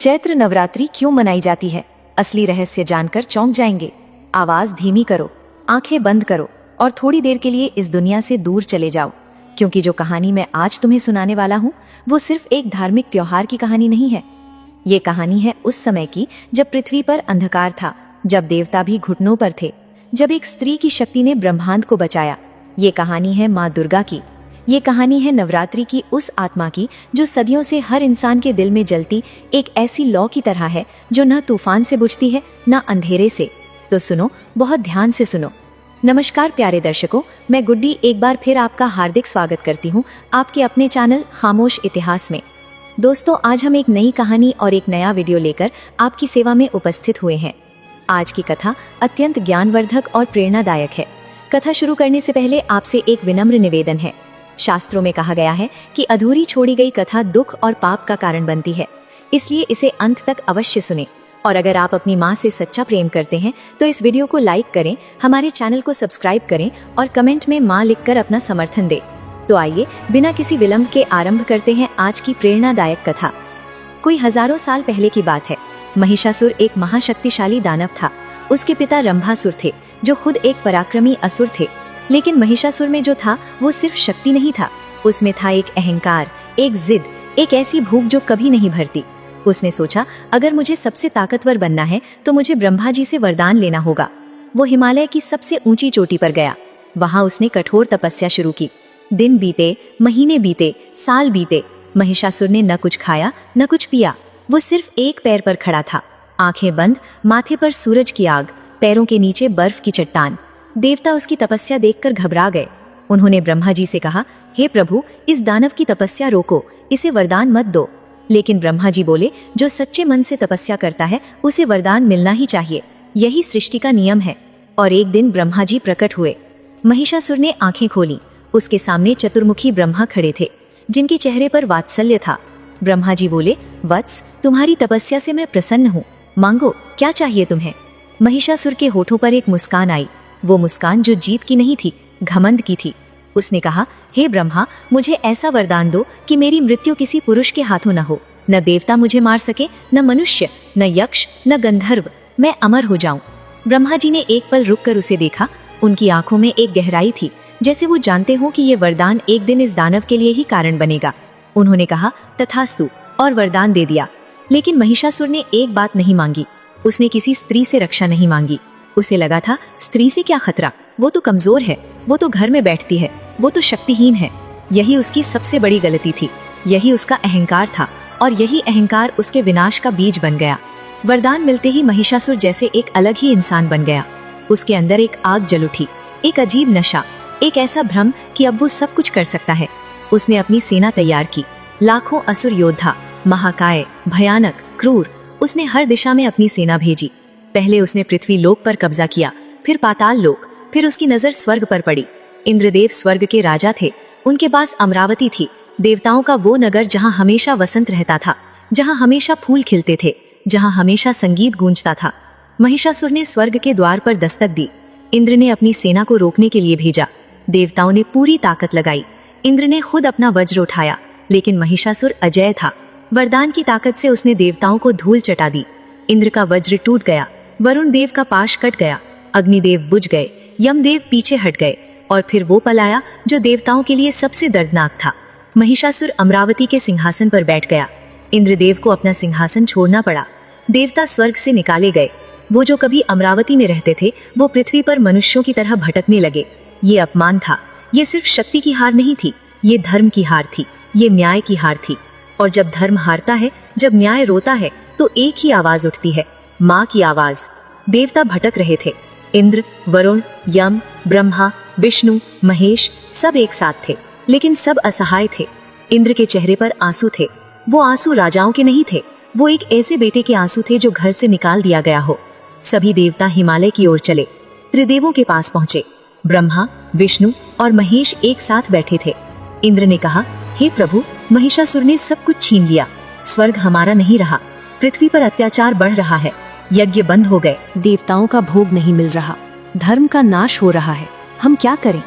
चैत्र नवरात्रि क्यों मनाई जाती है? असली रहस्य जानकर चौंक जाएंगे। आवाज धीमी करो, आंखें बंद करो और थोड़ी देर के लिए इस दुनिया से दूर चले जाओ, क्योंकि जो कहानी मैं आज तुम्हें सुनाने वाला हूँ वो सिर्फ एक धार्मिक त्योहार की कहानी नहीं है। ये कहानी है उस समय की जब पृथ्वी पर अंधकार था, जब देवता भी घुटनों पर थे, जब एक स्त्री की शक्ति ने ब्रह्मांड को बचाया। ये कहानी है माँ दुर्गा की। ये कहानी है नवरात्रि की उस आत्मा की जो सदियों से हर इंसान के दिल में जलती एक ऐसी लौ की तरह है जो न तूफान से बुझती है न अंधेरे से। तो सुनो, बहुत ध्यान से सुनो। नमस्कार प्यारे दर्शकों, मैं गुड्डी एक बार फिर आपका हार्दिक स्वागत करती हूँ आपके अपने चैनल खामोश इतिहास में। दोस्तों, आज हम एक नई कहानी और एक नया वीडियो लेकर आपकी सेवा में उपस्थित हुए हैं। आज की कथा अत्यंत ज्ञानवर्धक और प्रेरणादायक है। कथा शुरू करने से पहले आपसे एक विनम्र निवेदन है। शास्त्रों में कहा गया है कि अधूरी छोड़ी गई कथा दुख और पाप का कारण बनती है, इसलिए इसे अंत तक अवश्य सुनें। और अगर आप अपनी माँ से सच्चा प्रेम करते हैं तो इस वीडियो को लाइक करें, हमारे चैनल को सब्सक्राइब करें और कमेंट में माँ लिखकर अपना समर्थन दें। तो आइए बिना किसी विलंब के आरंभ करते हैं आज की प्रेरणादायक कथा। कोई हजारों साल पहले की बात है। महिषासुर एक महाशक्तिशाली दानव था। उसके पिता रंभासुर थे जो खुद एक पराक्रमी असुर थे। लेकिन महिषासुर में जो था वो सिर्फ शक्ति नहीं था, उसमें था एक अहंकार, एक जिद, एक ऐसी भूख जो कभी नहीं भरती। उसने सोचा, अगर मुझे सबसे ताकतवर बनना है तो मुझे ब्रह्मा जी से वरदान लेना होगा। वो हिमालय की सबसे ऊंची चोटी पर गया। वहां उसने कठोर तपस्या शुरू की। दिन बीते, महीने बीते, साल बीते। महिषासुर ने न कुछ खाया न कुछ पिया। वो सिर्फ एक पैर पर खड़ा था, आंखें बंद, माथे पर सूरज की आग, पैरों के नीचे बर्फ की चट्टान। देवता उसकी तपस्या देखकर घबरा गए। उन्होंने ब्रह्मा जी से कहा, हे प्रभु, इस दानव की तपस्या रोको, इसे वरदान मत दो। लेकिन ब्रह्मा जी बोले, जो सच्चे मन से तपस्या करता है उसे वरदान मिलना ही चाहिए, यही सृष्टि का नियम है। और एक दिन ब्रह्मा जी प्रकट हुए। महिषासुर ने आंखें खोली। उसके सामने चतुर्मुखी ब्रह्मा खड़े थे, जिनके चेहरे पर वात्सल्य था। ब्रह्मा जी बोले, वत्स, तुम्हारी तपस्या से मैं प्रसन्न हूँ, मांगो, क्या चाहिए तुम्हें? महिषासुर के होठों पर एक मुस्कान आई। वो मुस्कान जो जीत की नहीं थी, घमंड की थी। उसने कहा, हे ब्रह्मा, मुझे ऐसा वरदान दो कि मेरी मृत्यु किसी पुरुष के हाथों न हो। न देवता मुझे मार सके, न मनुष्य, न यक्ष, न गंधर्व। मैं अमर हो जाऊं। ब्रह्मा जी ने एक पल रुककर उसे देखा। उनकी आंखों में एक गहराई थी, जैसे वो जानते हो कि ये वरदान एक दिन इस दानव के लिए ही कारण बनेगा। उन्होंने कहा, तथास्तु, और वरदान दे दिया। लेकिन महिषासुर ने एक बात नहीं मांगी। उसने किसी स्त्री से रक्षा नहीं मांगी। उसे लगा था, स्त्री से क्या खतरा, वो तो कमजोर है, वो तो घर में बैठती है, वो तो शक्तिहीन है। यही उसकी सबसे बड़ी गलती थी, यही उसका अहंकार था, और यही अहंकार उसके विनाश का बीज बन गया। वरदान मिलते ही महिषासुर जैसे एक अलग ही इंसान बन गया। उसके अंदर एक आग जल उठी, एक अजीब नशा, एक ऐसा भ्रम कि अब वो सब कुछ कर सकता है। उसने अपनी सेना तैयार की, लाखों असुर योद्धा, महाकाय, भयानक, क्रूर। उसने हर दिशा में अपनी सेना भेजी। पहले उसने पृथ्वी लोक पर कब्जा किया, फिर पाताल लोक, फिर उसकी नजर स्वर्ग पर पड़ी। इंद्रदेव स्वर्ग के राजा थे। उनके पास अमरावती थी, देवताओं का वो नगर जहाँ हमेशा वसंत रहता था, जहाँ हमेशा फूल खिलते थे, जहाँ हमेशा संगीत गूंजता था। महिषासुर ने स्वर्ग के द्वार पर दस्तक दी। इंद्र ने अपनी सेना को रोकने के लिए भेजा। देवताओं ने पूरी ताकत लगाई। इंद्र ने खुद अपना वज्र उठाया, लेकिन महिषासुर अजय था। वरदान की ताकत से उसने देवताओं को धूल चटा दी। इंद्र का वज्र टूट गया, वरुण देव का पाश कट गया, अग्निदेव बुझ गए, यमदेव पीछे हट गए, और फिर वो पल आया जो देवताओं के लिए सबसे दर्दनाक था। महिषासुर अमरावती के सिंहासन पर बैठ गया। इंद्रदेव को अपना सिंहासन छोड़ना पड़ा। देवता स्वर्ग से निकाले गए। वो जो कभी अमरावती में रहते थे वो पृथ्वी पर मनुष्यों की तरह भटकने लगे। ये अपमान था। ये सिर्फ शक्ति की हार नहीं थी, ये धर्म की हार थी, ये न्याय की हार थी। और जब धर्म हारता है, जब न्याय रोता है, तो एक ही आवाज उठती है, माँ की आवाज। देवता भटक रहे थे। इंद्र, वरुण, यम, ब्रह्मा, विष्णु, महेश सब एक साथ थे, लेकिन सब असहाय थे। इंद्र के चेहरे पर आंसू थे। वो आंसू राजाओं के नहीं थे, वो एक ऐसे बेटे के आंसू थे जो घर से निकाल दिया गया हो। सभी देवता हिमालय की ओर चले, त्रिदेवों के पास पहुंचे। ब्रह्मा, विष्णु और महेश एक साथ बैठे थे। इंद्र ने कहा, हे प्रभु, महिषासुर ने सब कुछ छीन लिया। स्वर्ग हमारा नहीं रहा, पृथ्वी पर अत्याचार बढ़ रहा है, यज्ञ बंद हो गए, देवताओं का भोग नहीं मिल रहा, धर्म का नाश हो रहा है, हम क्या करें?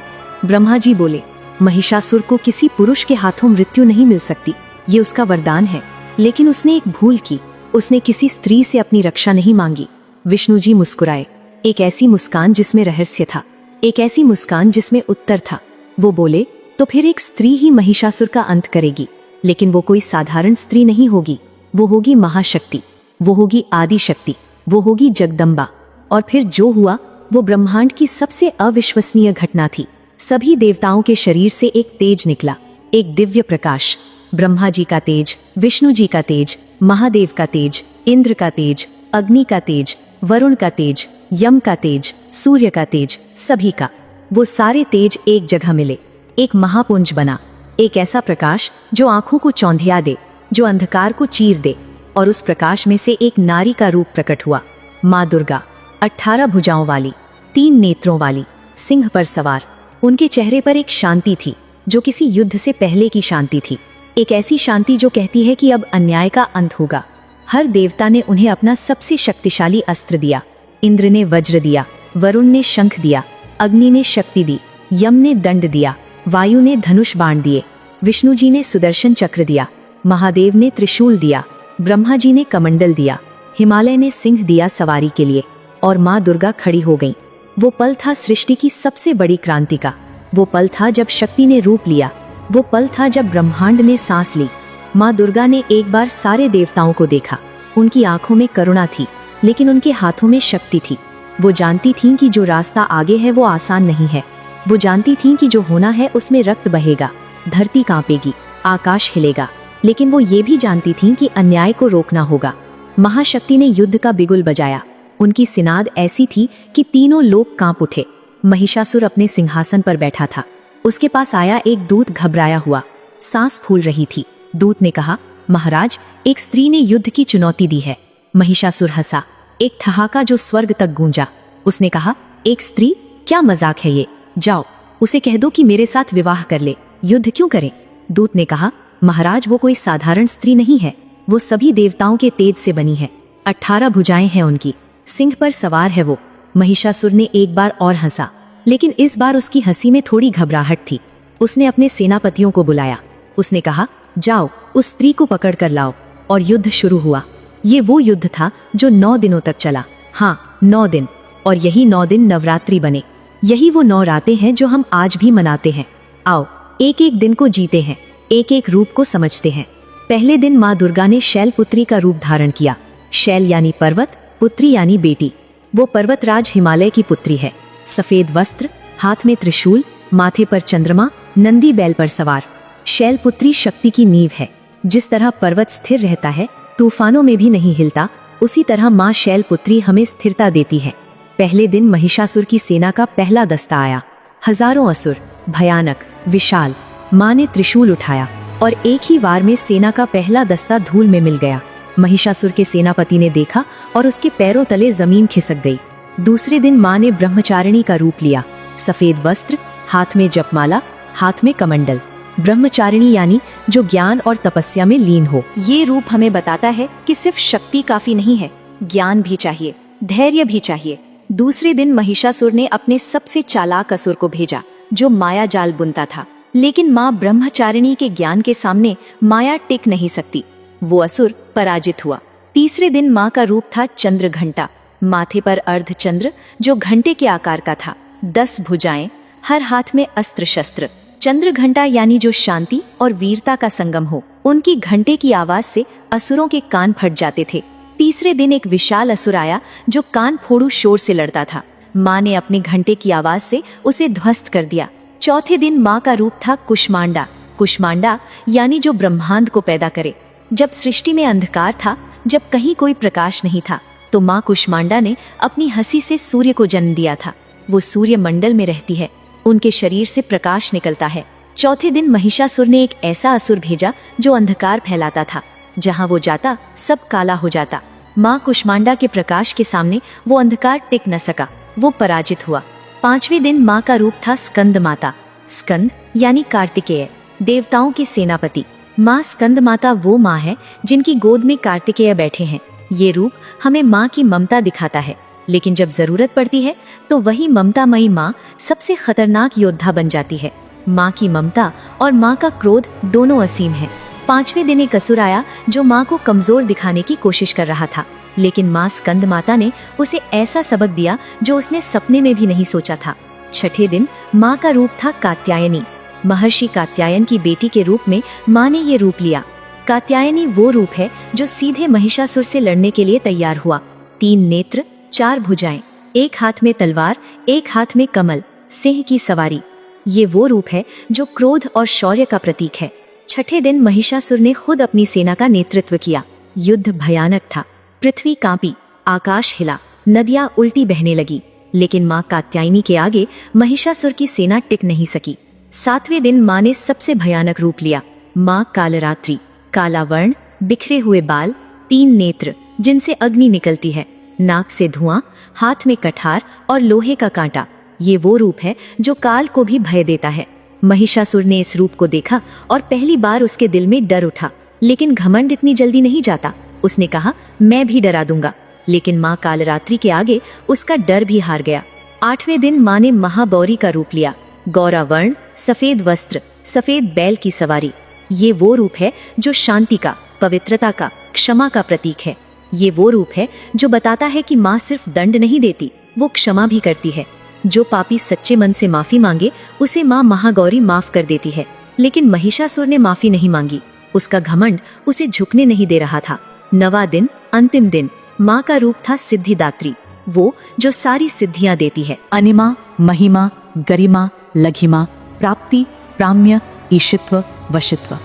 ब्रह्मा जी बोले, महिषासुर को किसी पुरुष के हाथों मृत्यु नहीं मिल सकती, ये उसका वरदान है। लेकिन उसने एक भूल की, उसने किसी स्त्री से अपनी रक्षा नहीं मांगी। विष्णु जी मुस्कुराए, एक ऐसी मुस्कान जिसमें रहस्य था, एक ऐसी मुस्कान जिसमें उत्तर था। वो बोले, तो फिर एक स्त्री ही महिषासुर का अंत करेगी, लेकिन वो कोई साधारण स्त्री नहीं होगी, वो होगी महाशक्ति, वो होगी आदि शक्ति, वो होगी जगदम्बा। और फिर जो हुआ वो ब्रह्मांड की सबसे अविश्वसनीय घटना थी। सभी देवताओं के शरीर से एक तेज निकला, एक दिव्य प्रकाश। ब्रह्मा जी का तेज, विष्णु जी का तेज, महादेव का तेज, इंद्र का तेज, अग्नि का तेज, वरुण का तेज, यम का तेज, सूर्य का तेज, सभी का। वो सारे तेज एक जगह मिले, एक महापुंज बना, एक ऐसा प्रकाश जो आंखों को चौंधिया दे, जो अंधकार को चीर दे। और उस प्रकाश में से एक नारी का रूप प्रकट हुआ, माँ दुर्गा, 18 भुजाओं वाली, 3 नेत्रों वाली, सिंह पर सवार। उनके चेहरे पर एक शांति थी जो किसी युद्ध से पहले की शांति थी, एक ऐसी शांति जो कहती है कि अब अन्याय का अंत होगा। हर देवता ने उन्हें अपना सबसे शक्तिशाली अस्त्र दिया। इंद्र ने वज्र दिया, वरुण ने शंख दिया, अग्नि ने शक्ति दी, यम ने दंड दिया, वायु ने धनुष बाण दिए, विष्णु जी ने सुदर्शन चक्र दिया, महादेव ने त्रिशूल दिया, ब्रह्मा जी ने कमंडल दिया, हिमालय ने सिंह दिया सवारी के लिए। और माँ दुर्गा खड़ी हो गईं। वो पल था सृष्टि की सबसे बड़ी क्रांति का। वो पल था जब शक्ति ने रूप लिया। वो पल था जब ब्रह्मांड ने सांस ली। माँ दुर्गा ने एक बार सारे देवताओं को देखा। उनकी आंखों में करुणा थी, लेकिन उनके हाथों में शक्ति थी। वो जानती थीं कि जो रास्ता आगे है वो आसान नहीं है। वो जानती थीं कि जो होना है उसमें रक्त बहेगा, धरती कांपेगी, आकाश हिलेगा। लेकिन वो ये भी जानती थीं कि अन्याय को रोकना होगा। महाशक्ति ने युद्ध का बिगुल बजाया। उनकी सिनाद ऐसी थी कि तीनों लोग कांप उठे। महिषासुर अपने सिंहासन पर बैठा था। उसके पास आया एक दूत घबराया हुआ, सांस फूल रही थी। दूत ने कहा, महाराज, एक स्त्री ने युद्ध की चुनौती दी है। महिषासुर हंसा, एक ठहाका जो स्वर्ग तक गूंजा। उसने कहा, एक स्त्री? क्या मजाक है ये? जाओ, उसे कह दो कि मेरे साथ विवाह कर ले, युद्ध क्यों करें? दूत ने कहा, महाराज, वो कोई साधारण स्त्री नहीं है, वो सभी देवताओं के तेज से बनी है। 18 भुजाएं हैं उनकी, सिंह पर सवार है वो। महिषासुर ने एक बार और हंसा, लेकिन इस बार उसकी हंसी में थोड़ी घबराहट थी। उसने अपने सेनापतियों को बुलाया। उसने कहा, जाओ, उस स्त्री को पकड़ कर लाओ। और युद्ध शुरू हुआ। ये वो युद्ध था जो 9 दिनों तक चला। हाँ, 9 दिन। और यही 9 दिन नवरात्रि बने। यही वो 9 रातें हैं जो हम आज भी मनाते हैं। आओ, एक एक दिन को जीते हैं, एक एक रूप को समझते हैं। पहले दिन माँ दुर्गा ने शैलपुत्री का रूप धारण किया। शैल यानी पर्वत, पुत्री यानी बेटी। वो पर्वतराज हिमालय की पुत्री है। सफेद वस्त्र, हाथ में त्रिशूल, माथे पर चंद्रमा, नंदी बैल पर सवार। शैलपुत्री शक्ति की नींव है। जिस तरह पर्वत स्थिर रहता है, तूफानों में भी नहीं हिलता, उसी तरह माँ शैलपुत्री हमें स्थिरता देती है। पहले दिन महिषासुर की सेना का पहला दस्ता आया। हजारों असुर, भयानक, विशाल। माँ ने त्रिशूल उठाया और एक ही वार में सेना का पहला दस्ता धूल में मिल गया। महिषासुर के सेनापति ने देखा और उसके पैरों तले जमीन खिसक गई। दूसरे दिन माँ ने ब्रह्मचारिणी का रूप लिया। सफेद वस्त्र, हाथ में जपमाला, हाथ में कमंडल। ब्रह्मचारिणी यानी जो ज्ञान और तपस्या में लीन हो। ये रूप हमें बताता है कि सिर्फ शक्ति काफी नहीं है, ज्ञान भी चाहिए, धैर्य भी चाहिए। दूसरे दिन महिषासुर ने अपने सबसे चालाक असुर को भेजा, जो माया जाल बुनता था। लेकिन माँ ब्रह्मचारिणी के ज्ञान के सामने माया टिक नहीं सकती। वो असुर पराजित हुआ। तीसरे दिन माँ का रूप था चंद्र घंटा, माथे पर अर्ध चंद्र जो घंटे के आकार का था। 10 भुजाएं, हर हाथ में अस्त्र शस्त्र। चंद्र घंटा यानी जो शांति और वीरता का संगम हो। उनकी घंटे की आवाज से असुरों के कान फट जाते थे। तीसरे दिन एक विशाल असुर आया जो कान फोड़ू शोर से लड़ता था। माँ ने अपने घंटे की आवाज से उसे ध्वस्त कर दिया। चौथे दिन माँ का रूप था कुष्मांडा। कुष्मांडा यानी जो ब्रह्मांड को पैदा करे। जब सृष्टि में अंधकार था, जब कहीं कोई प्रकाश नहीं था, तो माँ कुष्मांडा ने अपनी हंसी से सूर्य को जन्म दिया था। वो सूर्य मंडल में रहती है, उनके शरीर से प्रकाश निकलता है। चौथे दिन महिषासुर ने एक ऐसा असुर भेजा जो अंधकार फैलाता था। जहाँ वो जाता सब काला हो जाता। माँ कुष्मांडा के प्रकाश के सामने वो अंधकार टिक न सका, वो पराजित हुआ। 5वें दिन माँ का रूप था स्कंद माता। स्कंद यानी कार्तिकेय, देवताओं के सेनापति। माँ स्कंद माता वो माँ है जिनकी गोद में कार्तिकेय बैठे हैं। ये रूप हमें माँ की ममता दिखाता है, लेकिन जब जरूरत पड़ती है तो वही ममतामयी माँ सबसे खतरनाक योद्धा बन जाती है। माँ की ममता और माँ का क्रोध दोनों असीम है। 5वें दिन एक असुर आया जो माँ को कमजोर दिखाने की कोशिश कर रहा था, लेकिन माँ स्कंद माता ने उसे ऐसा सबक दिया जो उसने सपने में भी नहीं सोचा था। 6ठे दिन माँ का रूप था कात्यायनी। महर्षि कात्यायन की बेटी के रूप में माँ ने ये रूप लिया। कात्यायनी वो रूप है जो सीधे महिषासुर से लड़ने के लिए तैयार हुआ। 3 नेत्र, 4 भुजाएं, एक हाथ में तलवार, एक हाथ में कमल, सिंह की सवारी। ये वो रूप है जो क्रोध और शौर्य का प्रतीक है। 6ठे दिन महिषासुर ने खुद अपनी सेना का नेतृत्व किया। युद्ध भयानक था। पृथ्वी कांपी, आकाश हिला, नदियां उल्टी बहने लगी, लेकिन माँ कात्यायनी के आगे महिषासुर की सेना टिक नहीं सकी। 7वें दिन माँ ने सबसे भयानक रूप लिया। माँ कालरात्रि, काला वर्ण, बिखरे हुए बाल, 3 नेत्र जिनसे अग्नि निकलती है, नाक से धुआं, हाथ में कठार और लोहे का कांटा। ये वो रूप है जो काल को भी भय देता है। महिषासुर ने इस रूप को देखा और पहली बार उसके दिल में डर उठा, लेकिन घमंड इतनी जल्दी नहीं जाता। उसने कहा, मैं भी डरा दूंगा, लेकिन माँ कालरात्रि के आगे उसका डर भी हार गया। 8वें दिन माँ ने महाबौरी का रूप लिया। गौरा वर्ण, सफेद वस्त्र, सफेद बैल की सवारी। ये वो रूप है जो शांति का, पवित्रता का, क्षमा का प्रतीक है। ये वो रूप है जो बताता है कि माँ सिर्फ दंड नहीं देती, वो क्षमा भी करती है। जो पापी सच्चे मन से माफी मांगे उसे माँ महागौरी माफ कर देती है। लेकिन महिषासुर ने माफी नहीं मांगी। उसका घमंड उसे झुकने नहीं दे रहा था। 9वां दिन, अंतिम दिन, माँ का रूप था सिद्धिदात्री, वो जो सारी सिद्धियां देती है। अनिमा, महिमा, गरिमा, लघिमा, प्राप्ति, प्राम्य, ईशित्व, वशित्व,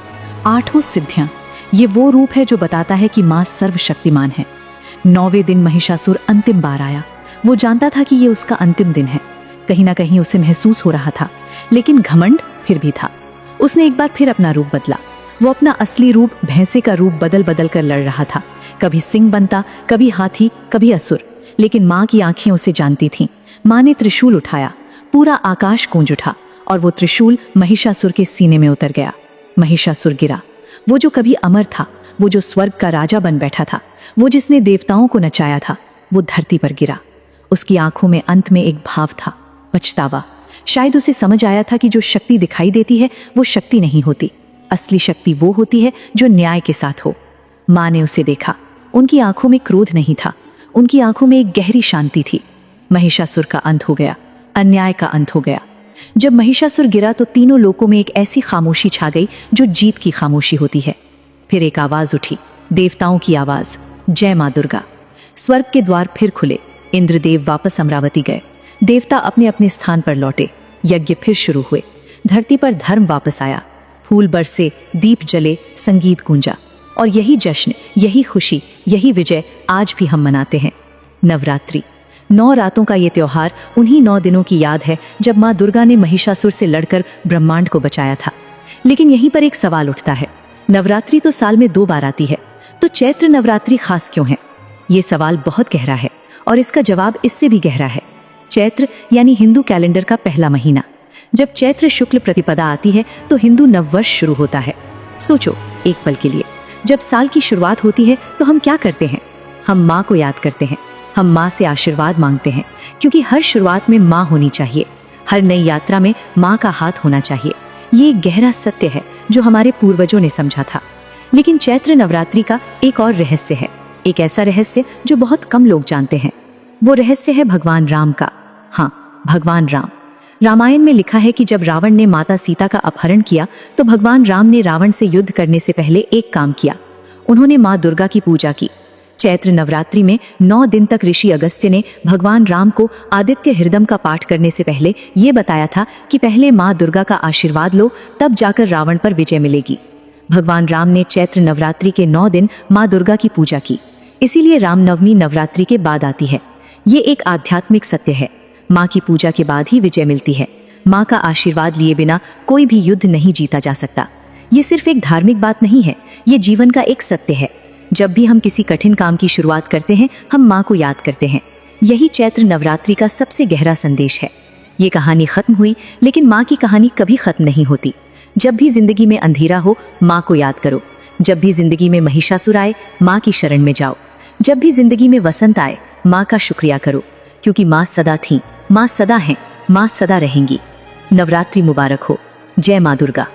8 सिद्धियां। ये वो रूप है जो बताता है कि माँ सर्वशक्तिमान है। 9वें दिन महिषासुर अंतिम बार आया। वो जानता था कि ये उसका अंतिम दिन है। कहीं ना कहीं उसे महसूस हो रहा था, लेकिन घमंड फिर भी था। उसने एक बार फिर अपना रूप बदला। वो अपना असली रूप, भैंसे का रूप बदल बदल कर लड़ रहा था। कभी सिंह बनता, कभी हाथी, कभी असुर। लेकिन माँ की आंखें उसे जानती थीं। माँ ने त्रिशूल उठाया, पूरा आकाश गूंज उठा और वो त्रिशूल महिषासुर के सीने में उतर गया। महिषासुर गिरा। वो जो कभी अमर था, वो जो स्वर्ग का राजा बन बैठा था, वो जिसने देवताओं को नचाया था, वो धरती पर गिरा। उसकी आंखों में अंत में एक भाव था, पछतावा। शायद उसे समझ आया था कि जो शक्ति दिखाई देती है वो शक्ति नहीं होती। असली शक्ति वो होती है जो न्याय के साथ हो। माँ ने उसे देखा। उनकी आंखों में क्रोध नहीं था, उनकी आंखों में एक गहरी शांति थी। महिषासुर का अंत हो गया, अन्याय का अंत हो गया। जब महिषासुर गिरा तो तीनों लोकों में एक ऐसी खामोशी छा गई जो जीत की खामोशी होती है। फिर एक आवाज उठी, देवताओं की आवाज, जय माँ दुर्गा। स्वर्ग के द्वार फिर खुले। इंद्रदेव वापस अमरावती गए। देवता अपने अपने स्थान पर लौटे। यज्ञ फिर शुरू हुए। धरती पर धर्म वापस आया। फूल बरसे, दीप जले, संगीत गूंजा। और यही जश्न, यही खुशी, यही विजय आज भी हम मनाते हैं। नवरात्रि, 9 रातों का ये त्योहार उन्हीं 9 दिनों की याद है जब माँ दुर्गा ने महिषासुर से लड़कर ब्रह्मांड को बचाया था। लेकिन यहीं पर एक सवाल उठता है, नवरात्रि तो साल में 2 बार आती है, तो चैत्र नवरात्रि खास क्यों है? ये सवाल बहुत गहरा है और इसका जवाब इससे भी गहरा है। चैत्र यानी हिंदू कैलेंडर का पहला महीना। जब चैत्र शुक्ल प्रतिपदा आती है तो हिंदू नववर्ष शुरू होता है। सोचो एक पल के लिए, जब साल की शुरुआत होती है तो हम क्या करते हैं? हम माँ को याद करते हैं। हम माँ से आशीर्वाद मांगते हैं, क्योंकि हर शुरुआत में माँ होनी चाहिए। हर नई यात्रा में माँ का हाथ होना चाहिए। ये एक गहरा सत्य है जो हमारे पूर्वजों ने समझा था। लेकिन चैत्र नवरात्रि का एक और रहस्य है, एक ऐसा रहस्य जो बहुत कम लोग जानते हैं। वो रहस्य है भगवान राम का। हाँ, भगवान राम। रामायण में लिखा है कि जब रावण ने माता सीता का अपहरण किया तो भगवान राम ने रावण से युद्ध करने से पहले एक काम किया। उन्होंने माँ दुर्गा की पूजा की। चैत्र नवरात्रि में 9 दिन तक ऋषि अगस्त्य ने भगवान राम को आदित्य हृदय का पाठ करने से पहले ये बताया था कि पहले माँ दुर्गा का आशीर्वाद लो, तब जाकर रावण पर विजय मिलेगी। भगवान राम ने चैत्र नवरात्रि के 9 दिन माँ दुर्गा की पूजा की। इसीलिए रामनवमी नवरात्रि के बाद आती है। ये एक आध्यात्मिक सत्य है। माँ की पूजा के बाद ही विजय मिलती है। माँ का आशीर्वाद लिए बिना कोई भी युद्ध नहीं जीता जा सकता। ये सिर्फ एक धार्मिक बात नहीं है, ये जीवन का एक सत्य है। जब भी हम किसी कठिन काम की शुरुआत करते हैं, हम माँ को याद करते हैं। यही चैत्र नवरात्रि का सबसे गहरा संदेश है। ये कहानी खत्म हुई, लेकिन माँ की कहानी कभी खत्म नहीं होती। जब भी जिंदगी में अंधेरा हो, माँ को याद करो। जब भी जिंदगी में महिषासुर आए, माँ की शरण में जाओ। जब भी जिंदगी में वसंत आए, माँ का शुक्रिया करो, क्योंकि माँ सदा थी, माँ सदा हैं, माँ सदा रहेंगी। नवरात्रि मुबारक हो। जय माँ दुर्गा।